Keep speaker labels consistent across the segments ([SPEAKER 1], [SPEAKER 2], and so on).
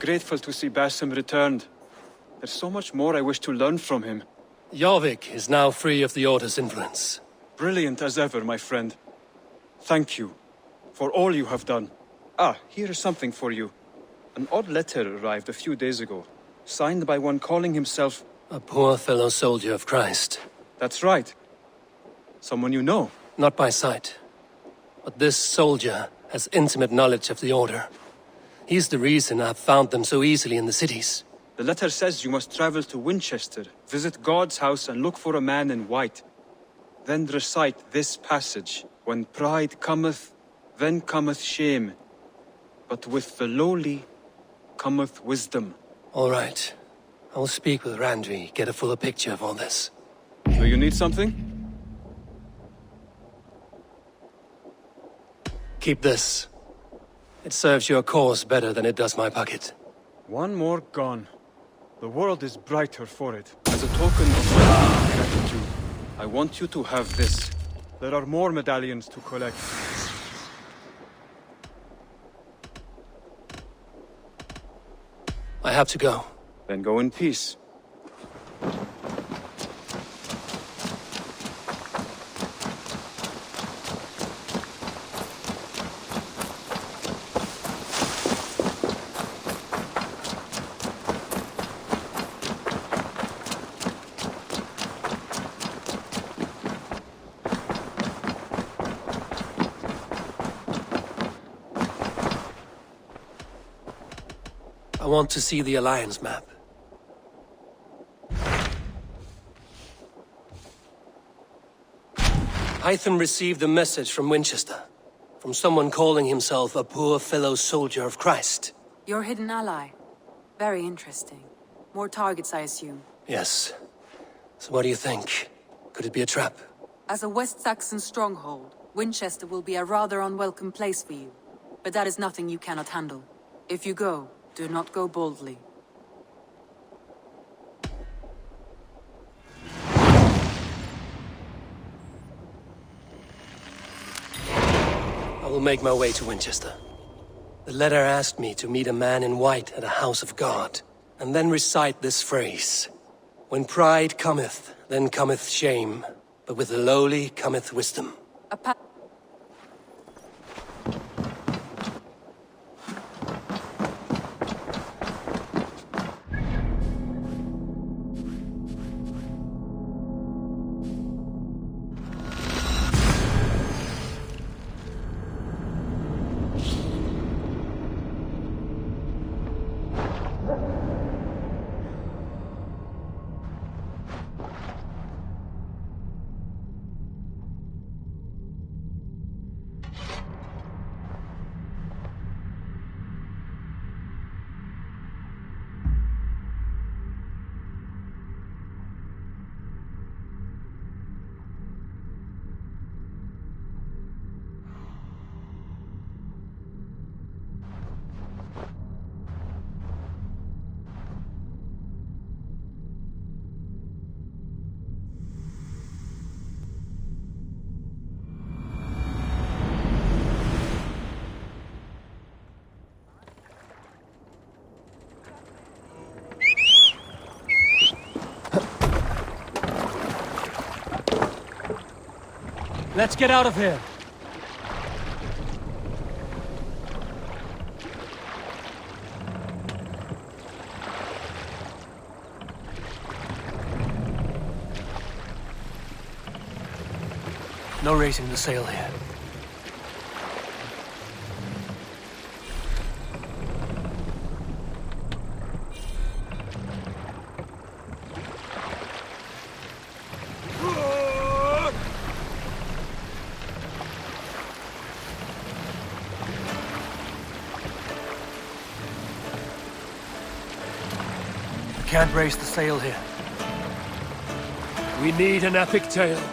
[SPEAKER 1] grateful to see Basim returned. There's so much more I wish to learn from him.
[SPEAKER 2] Jorvik is now free of the Order's influence.
[SPEAKER 1] Brilliant as ever, my friend. Thank you for all you have done. Ah, here is something for you. An odd letter arrived a few days ago, signed by one calling himself...
[SPEAKER 2] A poor fellow soldier of Christ.
[SPEAKER 1] That's right. Someone you know.
[SPEAKER 2] Not by sight. But this soldier has intimate knowledge of the Order. He's the reason I've found them so easily in the cities.
[SPEAKER 1] The letter says you must travel to Winchester, visit God's house and look for a man in white. Then recite this passage. When pride cometh, then cometh shame. But with the lowly cometh wisdom.
[SPEAKER 2] All right. I will speak with Randvi, get a fuller picture of all this.
[SPEAKER 1] Do you need something?
[SPEAKER 2] Keep this. It serves your cause better than it does my pocket.
[SPEAKER 1] One more gone. The world is brighter for it. As a token of my gratitude, I want you to have this. There are more medallions to collect.
[SPEAKER 2] I have to go.
[SPEAKER 1] Then go in peace.
[SPEAKER 2] I want to see the Alliance map. Hytham received a message from Winchester. From someone calling himself a poor fellow soldier of Christ.
[SPEAKER 3] Your hidden ally. Very interesting. More targets, I assume.
[SPEAKER 2] Yes. So what do you think? Could it be a trap?
[SPEAKER 3] As a West Saxon stronghold, Winchester will be a rather unwelcome place for you. But that is nothing you cannot handle. If you go, do not go boldly.
[SPEAKER 2] I will make my way to Winchester. The letter asked me to meet a man in white at a house of God, and then recite this phrase. When pride cometh, then cometh shame, but with the lowly cometh wisdom. Let's get out of here! No raising the sail here. Can't raise the sail here. We need an epic tale.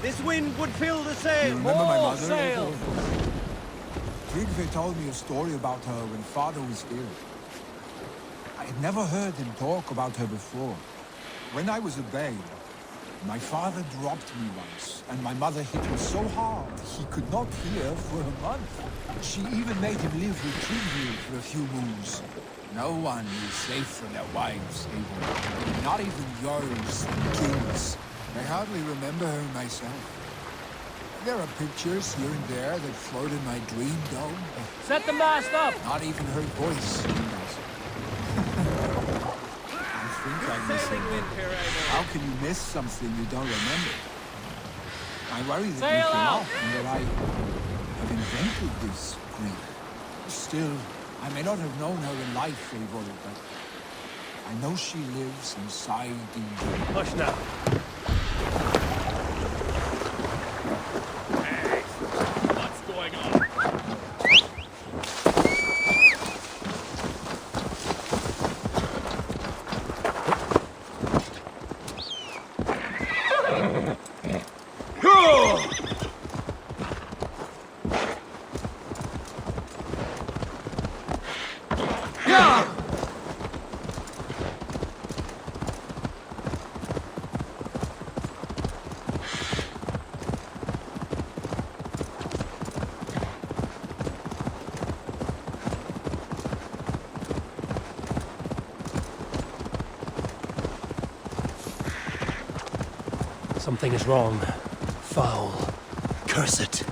[SPEAKER 4] This wind would fill the sail.
[SPEAKER 5] You remember my
[SPEAKER 4] More
[SPEAKER 5] mother?
[SPEAKER 4] sail.
[SPEAKER 5] Creed told me a story about her when father was ill. I had never heard him talk about her before. When I was a babe, My father dropped me once, and my mother hit him so hard he could not hear for a month. She even made him live with Creed for a few moons. No one is safe from their wives, Eivor. Not even yours, kings. I hardly remember her myself. There are pictures here and there that float in my dream dome.
[SPEAKER 4] Set the mast up!
[SPEAKER 5] Not even her voice. I think I miss
[SPEAKER 4] Sailing
[SPEAKER 5] her.
[SPEAKER 4] wind here, Eivor.
[SPEAKER 5] How can you miss something you don't remember? I worry that
[SPEAKER 4] Sail
[SPEAKER 5] you
[SPEAKER 4] out!
[SPEAKER 5] cannot, and that I have invented this grief. Still, I may not have known her in life, Eivor, but I know she lives inside the...
[SPEAKER 4] Push now. Hey, what's going on?
[SPEAKER 2] Something is wrong. Foul. Curse it.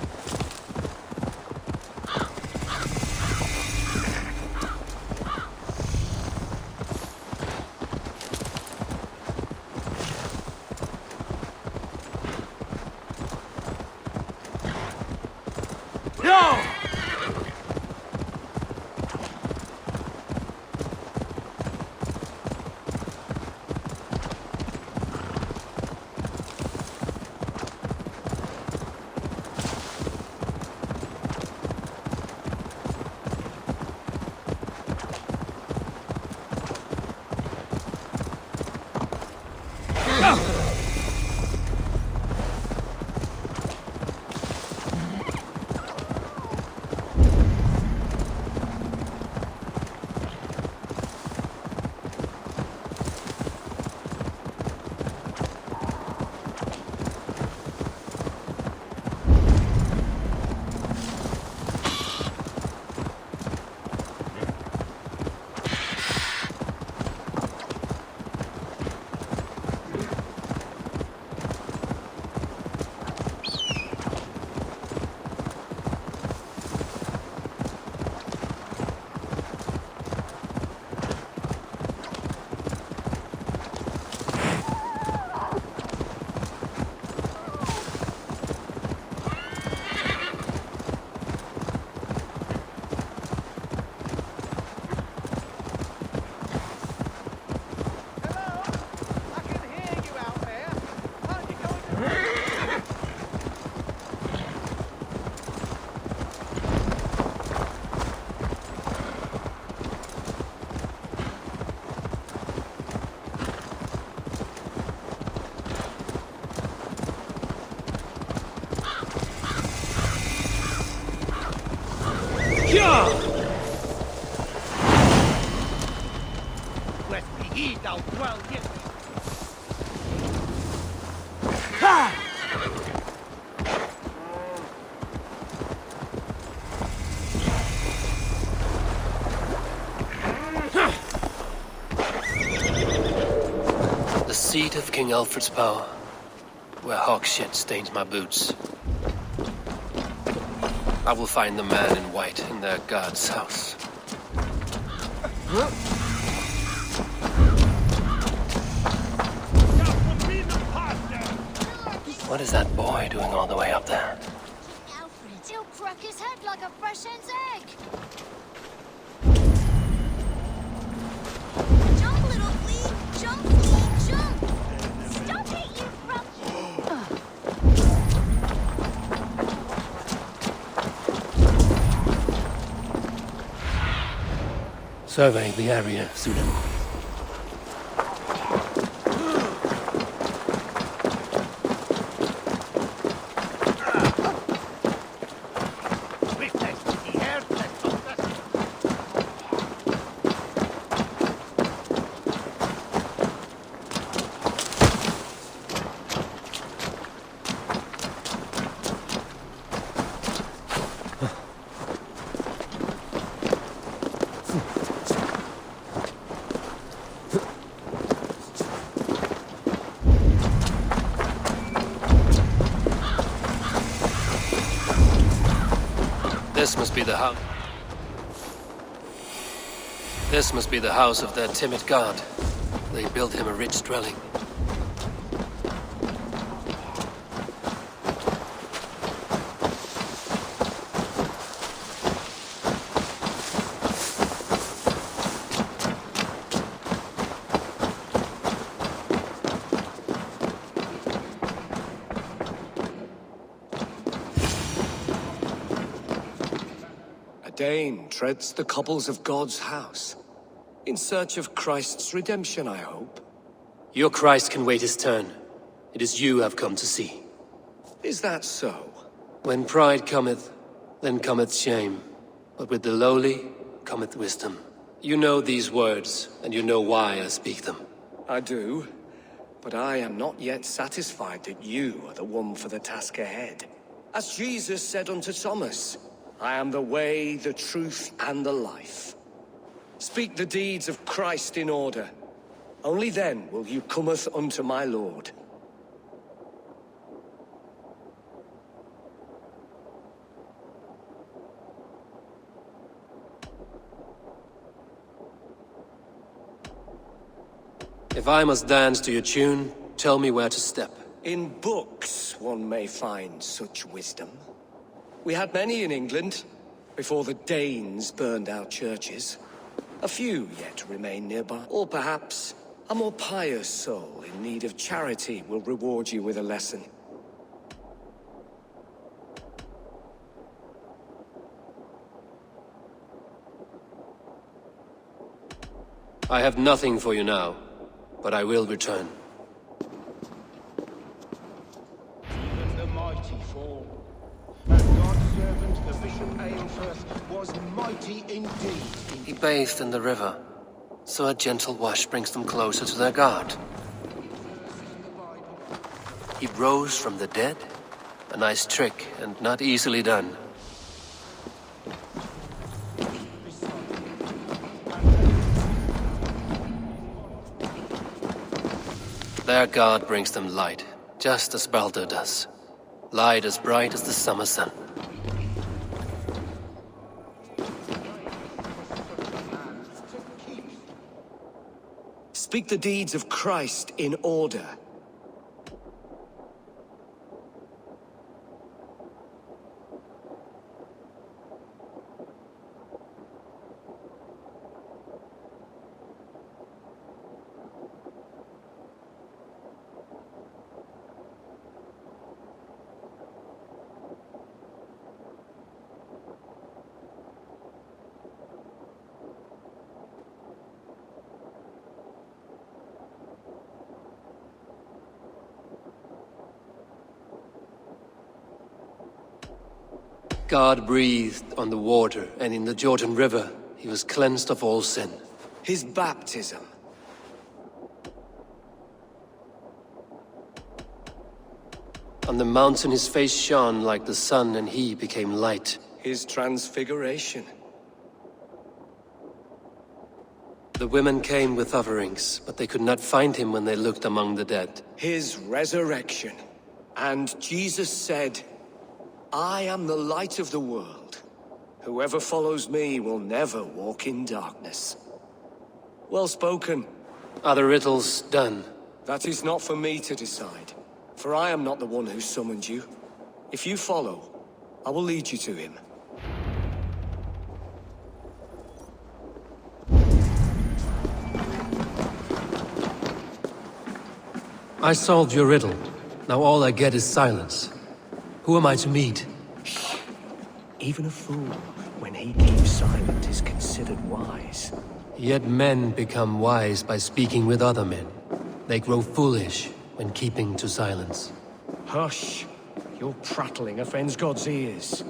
[SPEAKER 2] The seat of King Alfred's power, where hawk shit stains my boots. I will find the man in white in their god's house. What is that boy doing all the way up there?
[SPEAKER 6] Alfred, he'll crack his head like a fresh hen's egg. Jump, little flea! Jump, flea, jump! Stop it, you
[SPEAKER 2] Survey the area, Sudan. This must be the house. This must be the house of their timid god. They built him a rich dwelling.
[SPEAKER 7] Dane treads the cobbles of God's house. In search of Christ's redemption, I hope.
[SPEAKER 2] Your Christ can wait his turn. It is you I've come to see.
[SPEAKER 7] Is that so?
[SPEAKER 2] When pride cometh, then cometh shame. But with the lowly cometh wisdom. You know these words, and you know why I speak them.
[SPEAKER 7] I do. But I am not yet satisfied that you are the one for the task ahead. As Jesus said unto Thomas, I am the way, the truth, and the life. Speak the deeds of Christ in order. Only then will you cometh unto my Lord.
[SPEAKER 2] If I must dance to your tune, tell me where to step.
[SPEAKER 7] In books one may find such wisdom. We had many in England, before the Danes burned our churches. A few yet remain nearby. Or perhaps a more pious soul in need of charity will reward you with a lesson.
[SPEAKER 2] I have nothing for you now, but I will return.
[SPEAKER 8] Even the mighty fall. And God's servant, the Bishop Eivor, was mighty indeed.
[SPEAKER 2] He bathed in the river, so a gentle wash brings them closer to their God. He rose from the dead? A nice trick, and not easily done. Their God brings them light, just as Baldur does. Light as bright as the summer sun.
[SPEAKER 7] Speak the deeds of Christ in order.
[SPEAKER 2] God breathed on the water, and in the Jordan River, he was cleansed of all sin.
[SPEAKER 7] His baptism.
[SPEAKER 2] On the mountain his face shone like the sun, and he became light.
[SPEAKER 7] His transfiguration.
[SPEAKER 2] The women came with offerings, but they could not find him when they looked among the dead.
[SPEAKER 7] His resurrection. And Jesus said, I am the light of the world. Whoever follows me will never walk in darkness. Well spoken.
[SPEAKER 2] Are the riddles done?
[SPEAKER 7] That is not for me to decide, for I am not the one who summoned you. If you follow, I will lead you to him.
[SPEAKER 2] I solved your riddle. Now all I get is silence. Who am I to meet?
[SPEAKER 7] Even a fool, when he keeps silent, is considered wise.
[SPEAKER 2] Yet men become wise by speaking with other men. They grow foolish when keeping to silence.
[SPEAKER 7] Hush! Your prattling offends God's ears.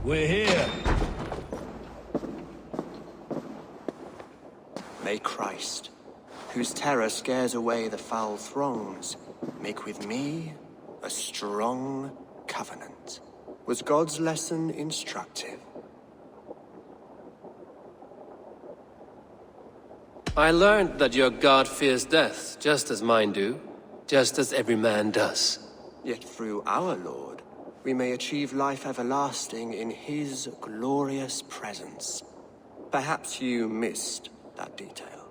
[SPEAKER 7] We're here!
[SPEAKER 9] May Christ, whose terror scares away the foul throngs, make with me a strong covenant. Was God's lesson instructive?
[SPEAKER 2] I learned that your God fears death, just as mine do, just as every man does.
[SPEAKER 9] Yet through our Lord, we may achieve life everlasting in his glorious presence. Perhaps you missed that detail.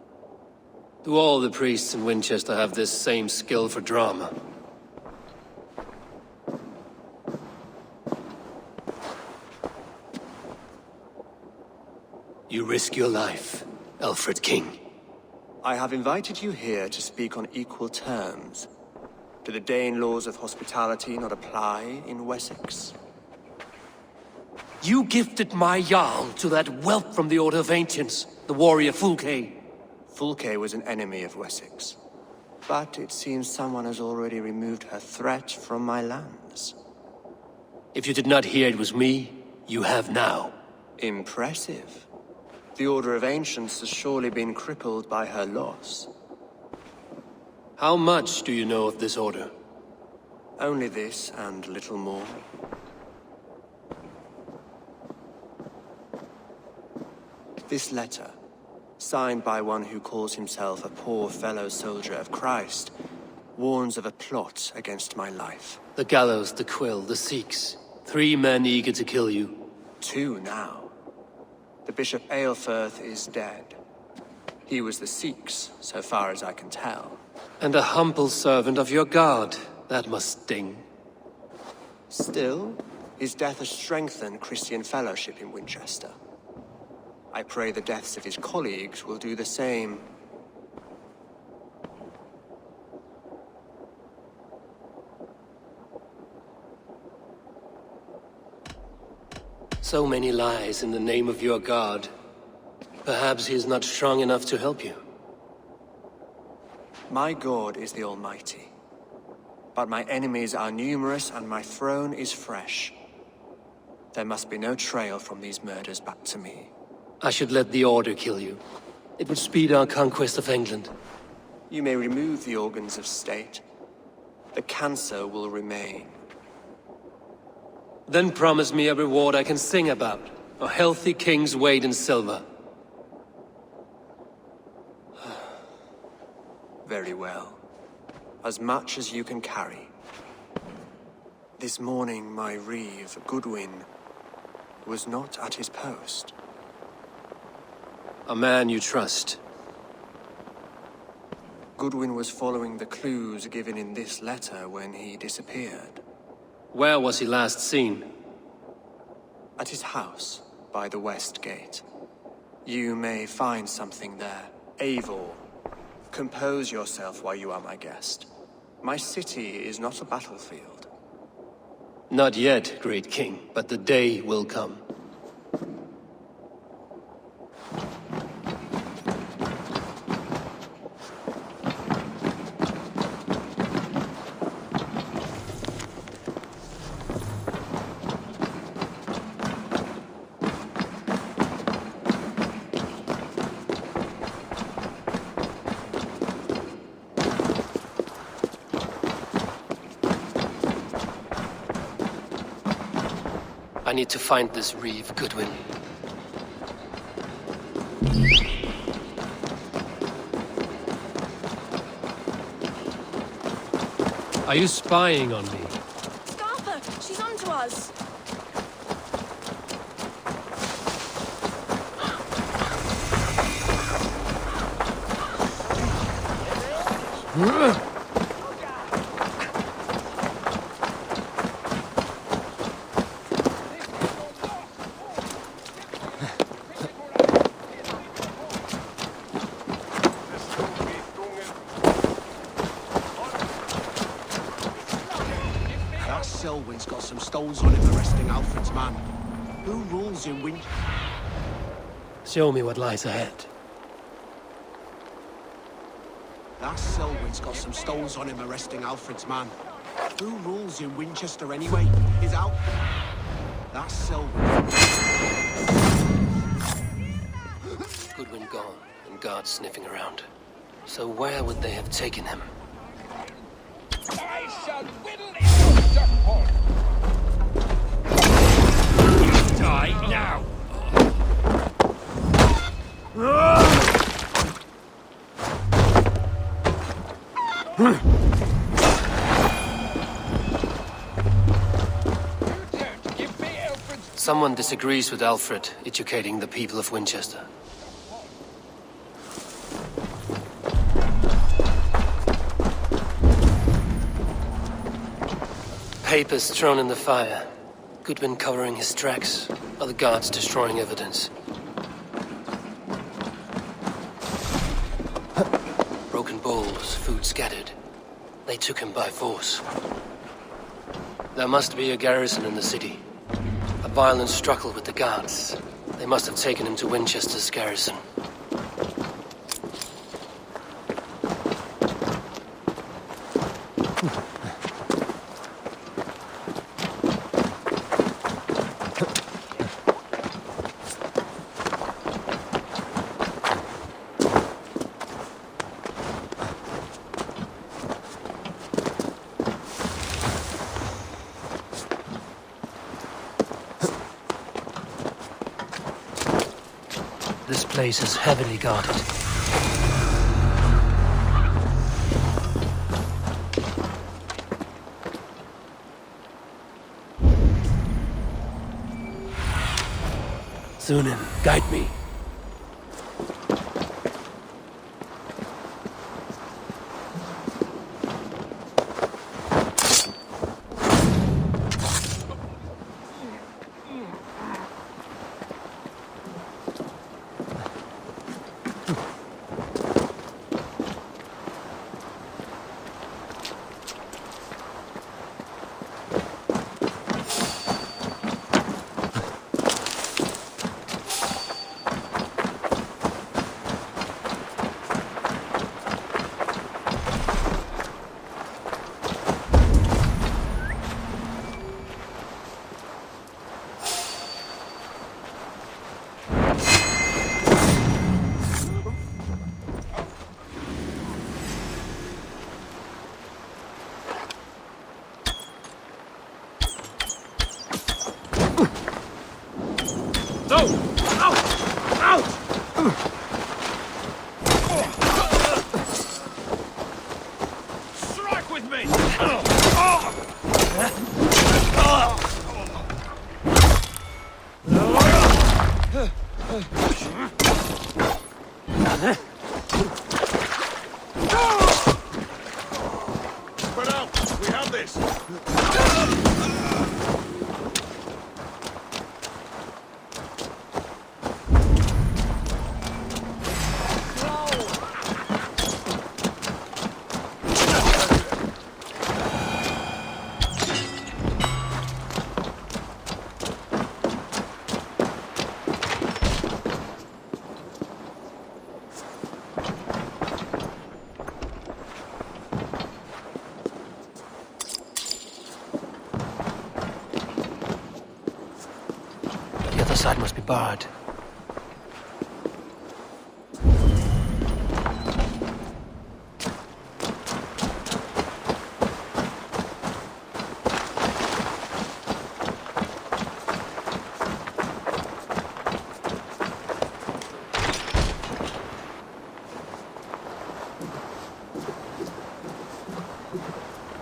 [SPEAKER 2] Do all the priests in Winchester have this same skill for drama? You risk your life, Alfred King.
[SPEAKER 9] I have invited you here to speak on equal terms. Do the Dane laws of hospitality not apply in Wessex?
[SPEAKER 2] You gifted my Jarl to that whelp from the Order of Ancients, the warrior Fulke.
[SPEAKER 9] Fulke was an enemy of Wessex. But it seems someone has already removed her threat from my lands.
[SPEAKER 2] If you did not hear it was me, you have now.
[SPEAKER 9] Impressive. The Order of Ancients has surely been crippled by her loss.
[SPEAKER 2] How much do you know of this order?
[SPEAKER 9] Only this and little more. This letter, signed by one who calls himself a poor fellow soldier of Christ, warns of a plot against my life.
[SPEAKER 2] The gallows, the quill, the Sikhs. 3 men eager to kill you.
[SPEAKER 9] 2 now. The Bishop Eilfir is dead. He was the Sikhs, so far as I can tell.
[SPEAKER 2] And a humble servant of your god. That must sting.
[SPEAKER 9] Still, his death has strengthened Christian fellowship in Winchester. I pray the deaths of his colleagues will do the same.
[SPEAKER 2] So many lies in the name of your god. Perhaps he is not strong enough to help you.
[SPEAKER 9] My God is the Almighty. But my enemies are numerous and my throne is fresh. There must be no trail from these murders back to me.
[SPEAKER 2] I should let the Order kill you. It would speed our conquest of England.
[SPEAKER 9] You may remove the organs of state. The cancer will remain.
[SPEAKER 2] Then promise me a reward I can sing about. A healthy king's weight in silver.
[SPEAKER 9] Very well. As much as you can carry. This morning, my Reeve, Goodwin, was not at his post.
[SPEAKER 2] A man you trust.
[SPEAKER 9] Goodwin was following the clues given in this letter when he disappeared.
[SPEAKER 2] Where was he last seen?
[SPEAKER 9] At his house, by the west gate. You may find something there. Eivor, compose yourself while you are my guest. My city is not a battlefield.
[SPEAKER 2] Not yet, great king, but the day will come. I need to find this Reeve, Goodwin. Are you spying on me?
[SPEAKER 6] Scarper, she's on to us.
[SPEAKER 8] Selwyn's got some stones on him arresting Alfred's man. Who rules in Winchester?
[SPEAKER 2] Show me what lies ahead.
[SPEAKER 8] That Selwyn's got some stones on him arresting Alfred's man. Who rules in Winchester anyway? Is Al... That's Selwyn.
[SPEAKER 2] Goodwin gone, and guards sniffing around. So where would they have taken him?
[SPEAKER 10] I shall whittle into the hole. You die now.
[SPEAKER 2] Someone disagrees with Alfred educating the people of Winchester. Papers thrown in the fire. Goodwin covering his tracks, other guards destroying evidence. Broken bowls, food scattered. They took him by force. There must be a garrison in the city. A violent struggle with the guards. They must have taken him to Winchester's garrison. This place is heavily guarded. Sunan, guide me. The side must be barred.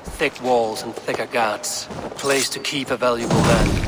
[SPEAKER 2] Thick walls and thicker guards. A place to keep a valuable man.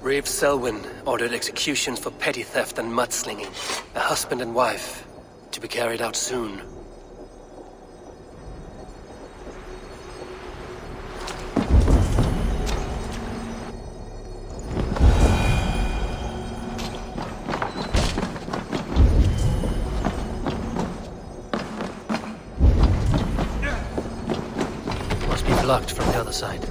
[SPEAKER 2] Reeve Selwyn ordered executions for petty theft and mudslinging. A husband and wife. to be carried out soon. Must be blocked from the other side.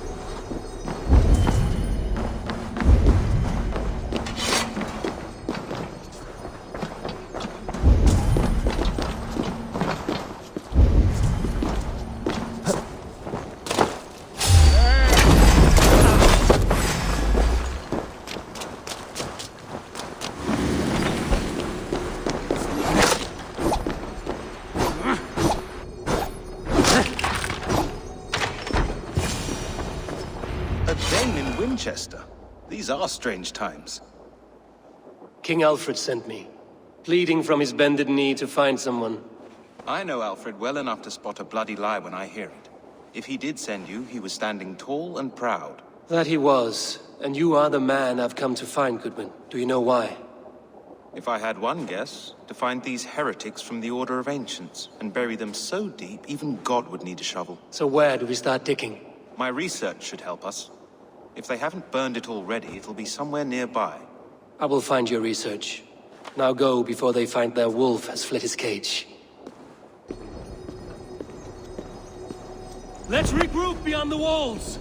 [SPEAKER 11] Winchester. These are strange times.
[SPEAKER 2] King Alfred sent me, pleading from his bended knee to find someone.
[SPEAKER 11] I know Alfred well enough to spot a bloody lie when I hear it. If he did send you, he was standing tall and proud.
[SPEAKER 2] That he was, and you are the man I've come to find, Goodwin. Do you know why?
[SPEAKER 11] If I had one guess, to find these heretics from the Order of Ancients, and bury them so deep, even God would need a shovel.
[SPEAKER 2] So where do we start digging?
[SPEAKER 11] My research should help us. If they haven't burned it already, it'll be somewhere nearby.
[SPEAKER 2] I will find your research. Now go before they find their wolf has fled his cage. Let's regroup beyond the walls!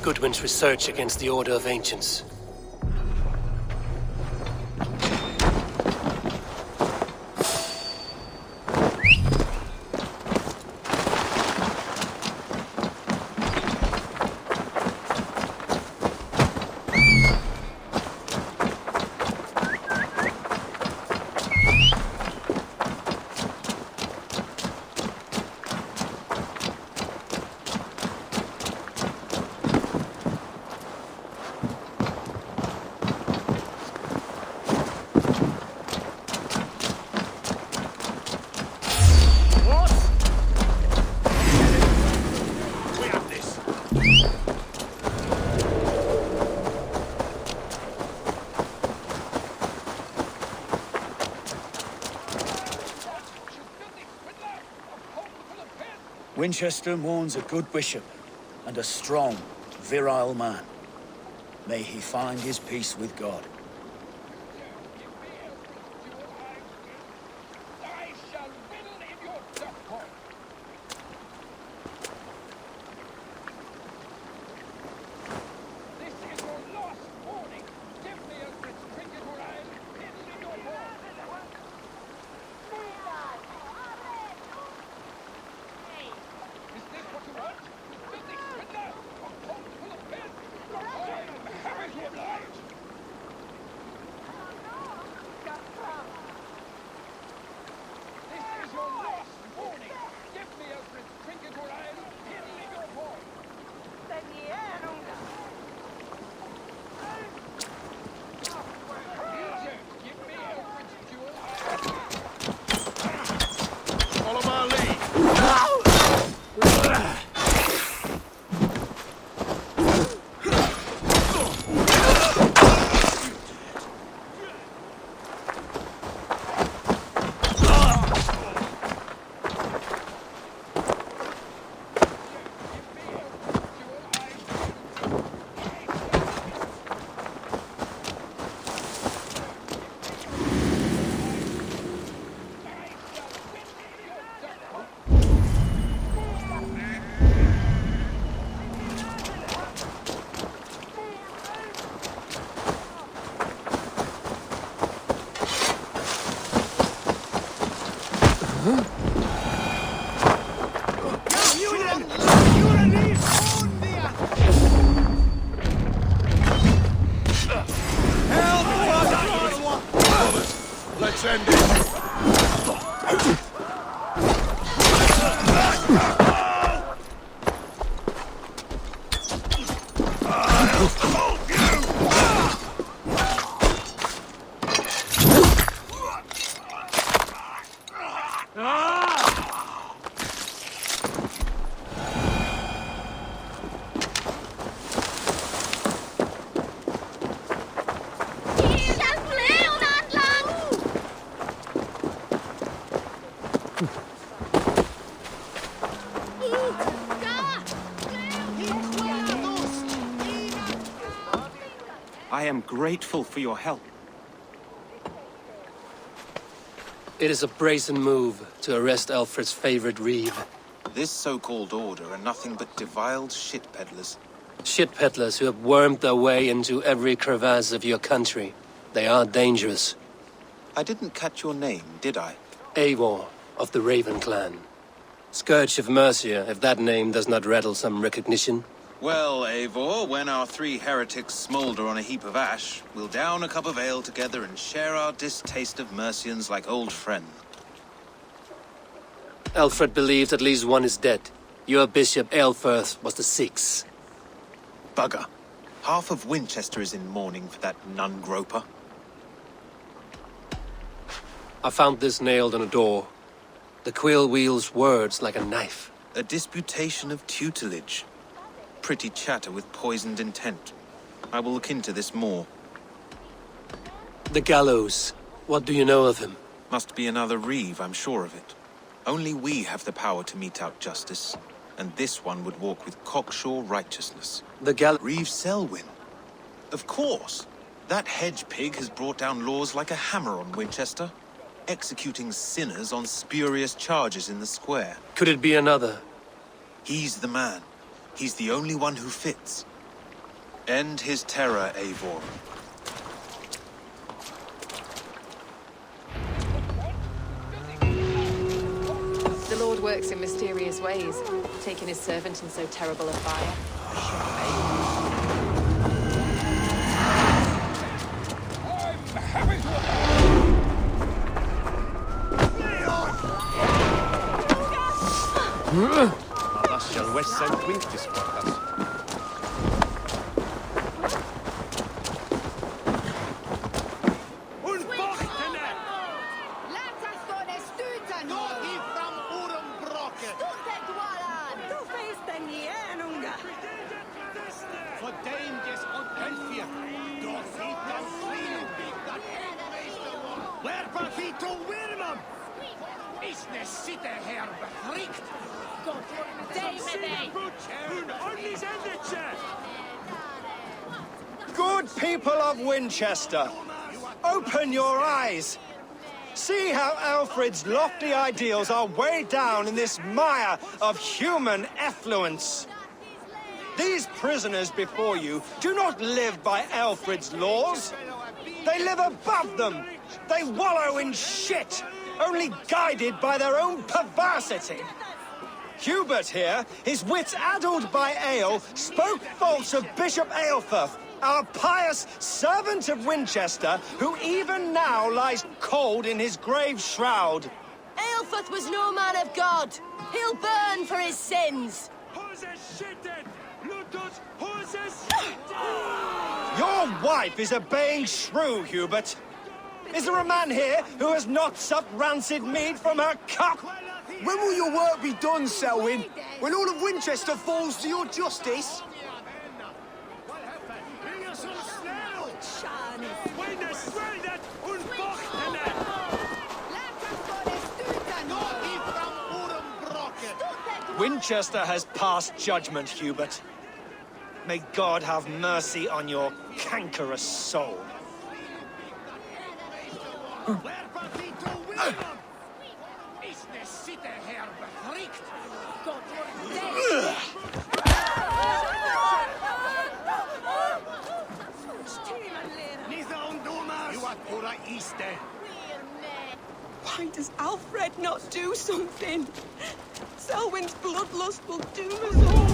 [SPEAKER 2] Goodwin's research against the Order of Ancients.
[SPEAKER 12] Winchester mourns a good bishop and a strong, virile man. May he find his peace with God.
[SPEAKER 10] I shall whittle in your death point. This is your last warning. Give me a rich trinket or I'll whittle in your horn. Is this what you want? Filthy swindler! A coat full of filth! I'm happy to oblige! This is your last warning! Give me a rich trinket or I'll whittle in your horn! Easier! Give me a rich jewel! Follow my lead!
[SPEAKER 8] Let's end it!
[SPEAKER 11] I am grateful for your help.
[SPEAKER 2] It is a brazen move to arrest Alfred's favorite Reeve.
[SPEAKER 11] This so-called order are nothing but deviled shit peddlers.
[SPEAKER 2] Shit peddlers who have wormed their way into every crevasse of your country. They are dangerous.
[SPEAKER 11] I didn't catch your name, did I?
[SPEAKER 2] Eivor, of the Raven clan. Scourge of Mercia, if that name does not rattle some recognition.
[SPEAKER 11] Well, Eivor, when our three heretics smolder on a heap of ash, we'll down a cup of ale together and share our distaste of Mercians like old friends.
[SPEAKER 2] Alfred believes at least one is dead. Your bishop, Eilfir, was the sixth.
[SPEAKER 11] Bugger. Half of Winchester is in mourning for that nun-groper.
[SPEAKER 2] I found this nailed on a door. The quill wields words like a knife.
[SPEAKER 11] A disputation of tutelage. Pretty chatter with poisoned intent. I will look into this more.
[SPEAKER 2] The gallows. What do you know of him?
[SPEAKER 11] Must be another Reeve, I'm sure of it. Only we have the power to mete out justice, and this one would walk with cocksure righteousness.
[SPEAKER 2] The
[SPEAKER 11] Reeve Selwyn. Of course. That hedge pig has brought down laws like a hammer on Winchester, executing sinners on spurious charges in the square.
[SPEAKER 2] Could it be another?
[SPEAKER 11] He's the man. He's the only one who fits. End his terror, Eivor.
[SPEAKER 13] The Lord works in mysterious ways, taking his servant in so terrible a fire.
[SPEAKER 4] That's your West St. Wincestre quarters. Good people of Winchester, open your eyes. See how Alfred's lofty ideals are weighed down in this mire of human effluence. These prisoners before you do not live by Alfred's laws. They live above them. They wallow in shit, only guided by their own perversity. Hubert here, his wits addled by ale, spoke false of Bishop Aelfirth, our pious servant of Winchester, who even now lies cold in his grave shroud.
[SPEAKER 6] Aelfirth was no man of God. He'll burn for his sins.
[SPEAKER 4] Your wife is obeying shrew, Hubert. Is there a man here who has not supped rancid mead from her cup?
[SPEAKER 8] When will your work be done, Selwyn? When all of Winchester falls to your justice?
[SPEAKER 4] Winchester has passed judgment, Hubert. May God have mercy on your cankerous soul.
[SPEAKER 14] Why does Alfred not do something? Selwyn's bloodlust will doom us all.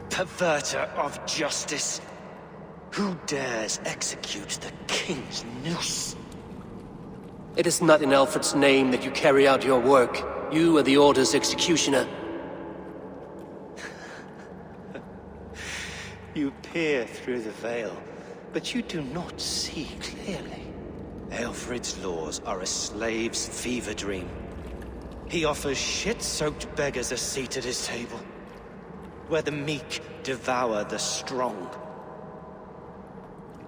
[SPEAKER 4] Perverter of justice. Who dares execute the king's noose?
[SPEAKER 2] It is not in Alfred's name that you carry out your work. You are the Order's executioner.
[SPEAKER 15] You peer through the veil, but you do not see clearly.
[SPEAKER 16] Alfred's laws are a slave's fever dream. He offers shit-soaked beggars a seat at his table, where the meek devour the strong.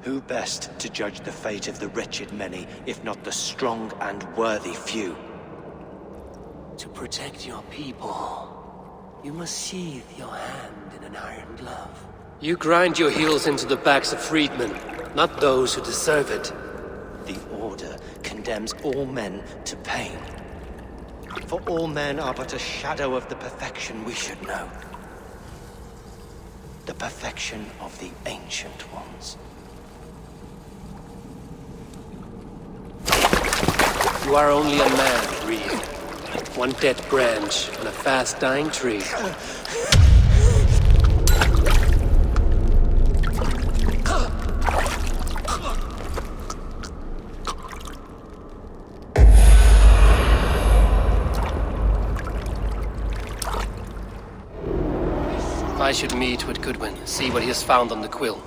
[SPEAKER 16] Who best to judge the fate of the wretched many, if not the strong and worthy few?
[SPEAKER 2] To protect your people, you must sheathe your hand in an iron glove. You grind your heels into the backs of freedmen, not those who deserve it.
[SPEAKER 16] The Order condemns all men to pain. For all men are but a shadow of the perfection we should know. The perfection of the Ancient Ones.
[SPEAKER 2] You are only a man, Reeve. One dead branch on a fast-dying tree. I should meet with Goodwin, see what he has found on the quill.